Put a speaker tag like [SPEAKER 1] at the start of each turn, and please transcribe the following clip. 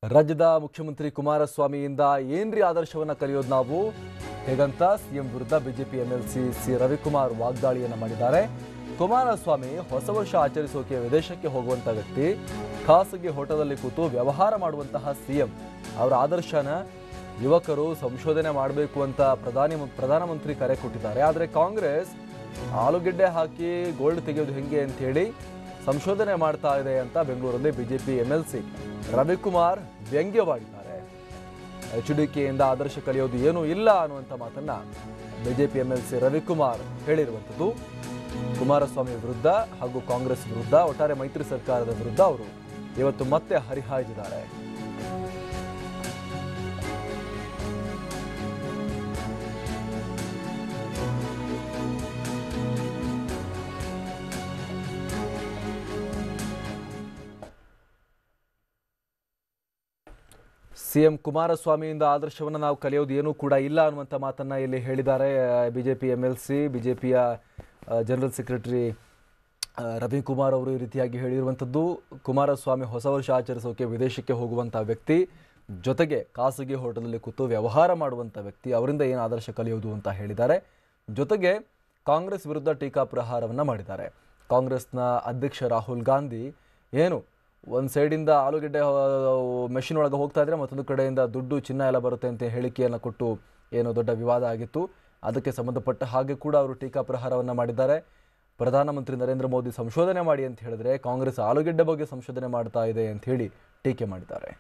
[SPEAKER 1] ರಾಜ್ಯದ ಮುಖ್ಯಮಂತ್ರಿ ಕುಮಾರಸ್ವಾಮಿಯಿಂದ ಏನ್ರಿ ಆದರ್ಶವನ್ನ ಕಲಿಯೋದು ನಾವು ಹೇಗಂತ ಸಿಎಂ ವಿರುದ್ಧ ಬಿಜೆಪಿ ಎಂಎಲ್ಸಿ ಸಿ ರವಿಕುಮಾರ್ ವಾಗ್ದಾಳಿಯನ್ನ ಮಾಡಿದ್ದಾರೆ. ಕುಮಾರಸ್ವಾಮಿ ಹೊಸ ವರ್ಷ ಆಚರಿಸೋಕೆ ವಿದೇಶಕ್ಕೆ ಹೋಗುವಂತ ವ್ಯಕ್ತಿ, ಖಾಸಗಿ ಹೋಟೆಲಲ್ಲಿ ಕೂತು ವ್ಯವಹಾರ ಮಾಡುವಂತಹ ಸಿಎಂ ಅವರ ಆದರ್ಶನ ಯುವಕರು ಸಂಶೋಧನೆ ಮಾಡಬೇಕು ಅಂತ ಪ್ರಧಾನಮಂತ್ರಿ ಕರೆ ಕೊಟ್ಟಿದ್ದಾರೆ. ಆದರೆ ಕಾಂಗ್ರೆಸ್ ಆಲೂಗೆಡ್ಡೆ ಹಾಕಿ ಗೋಲ್ಡ್ ತೆಗೆಯೋದು ಹೆಂಗೆ ಅಂತ ಹೇಳಿ ಸಂಶೋಧನೆ ಮಾಡ್ತಾ ಇದೆ ಅಂತ ಬೆಂಗಳೂರಲ್ಲಿ ಬಿಜೆಪಿ ಎಂಎಲ್ಸಿ ರವಿಕುಮಾರ್ ವ್ಯಂಗ್ಯವಾಡಿದ್ದಾರೆ. HDKಯಿಂದ ಆದರ್ಶ ಕಲಿಯೋದು ಏನೂ ಇಲ್ಲ ಅನ್ನುವಂಥ ಮಾತನ್ನ ಬಿಜೆಪಿ ಎಂಎಲ್ಸಿ ರವಿಕುಮಾರ್ ಹೇಳಿರುವಂಥದ್ದು. ಕುಮಾರಸ್ವಾಮಿ ವಿರುದ್ಧ ಹಾಗೂ ಕಾಂಗ್ರೆಸ್ ವಿರುದ್ಧ, ಒಟ್ಟಾರೆ ಮೈತ್ರಿ ಸರ್ಕಾರದ ವಿರುದ್ಧ ಅವರು ಇವತ್ತು ಮತ್ತೆ ಹರಿಹಾಯ್ದಿದ್ದಾರೆ. ಸಿಎಂ ಕುಮಾರಸ್ವಾಮಿಯಿಂದ ಆದರ್ಶವನ್ನು ನಾವು ಕಲಿಯೋದು ಏನೂ ಕೂಡ ಇಲ್ಲ ಅನ್ನುವಂಥ ಮಾತನ್ನ ಇಲ್ಲಿ ಹೇಳಿದ್ದಾರೆ ಬಿಜೆಪಿ ಎಂಎಲ್ಸಿ. ಬಿಜೆಪಿಯ ಜನರಲ್ ಸೆಕ್ರೆಟರಿ ರವಿಕುಮಾರ್ ಅವರು ಈ ರೀತಿಯಾಗಿ ಹೇಳಿರುವಂಥದ್ದು. ಕುಮಾರಸ್ವಾಮಿ ಹೊಸ ವರ್ಷ ಆಚರಿಸೋಕೆ ವಿದೇಶಕ್ಕೆ ಹೋಗುವಂಥ ವ್ಯಕ್ತಿ, ಜೊತೆಗೆ ಖಾಸಗಿ ಹೋಟೆಲಲ್ಲಿ ಕೂತು ವ್ಯವಹಾರ ಮಾಡುವಂಥ ವ್ಯಕ್ತಿ, ಅವರಿಂದ ಏನು ಆದರ್ಶ ಕಲಿಯೋದು ಅಂತ ಹೇಳಿದ್ದಾರೆ. ಜೊತೆಗೆ ಕಾಂಗ್ರೆಸ್ ವಿರುದ್ಧ ಟೀಕಾಪ್ರಹಾರವನ್ನು ಮಾಡಿದ್ದಾರೆ. ಕಾಂಗ್ರೆಸ್ನ ಅಧ್ಯಕ್ಷ ರಾಹುಲ್ ಗಾಂಧಿ ಏನು ಒಂದು ಸೈಡಿಂದ ಆಲೂಗೆಡ್ಡೆ ಮೆಷಿನ್ ಒಳಗೆ ಹೋಗ್ತಾ ಇದ್ರೆ, ಮತ್ತೊಂದು ಕಡೆಯಿಂದ ದುಡ್ಡು ಚಿನ್ನ ಎಲ್ಲ ಬರುತ್ತೆ ಅಂತ ಹೇಳಿಕೆಯನ್ನು ಕೊಟ್ಟು ಏನೋ ದೊಡ್ಡ ವಿವಾದ ಆಗಿತ್ತು. ಅದಕ್ಕೆ ಸಂಬಂಧಪಟ್ಟ ಹಾಗೆ ಕೂಡ ಅವರು ಟೀಕಾಪ್ರಹಾರವನ್ನು ಮಾಡಿದ್ದಾರೆ. ಪ್ರಧಾನಮಂತ್ರಿ ನರೇಂದ್ರ ಮೋದಿ ಸಂಶೋಧನೆ ಮಾಡಿ ಅಂತ ಹೇಳಿದ್ರೆ ಕಾಂಗ್ರೆಸ್ ಆಲೂಗೆಡ್ಡೆ ಬಗ್ಗೆ ಸಂಶೋಧನೆ ಮಾಡ್ತಾ ಇದೆ ಅಂತ ಹೇಳಿ ಟೀಕೆ ಮಾಡಿದ್ದಾರೆ.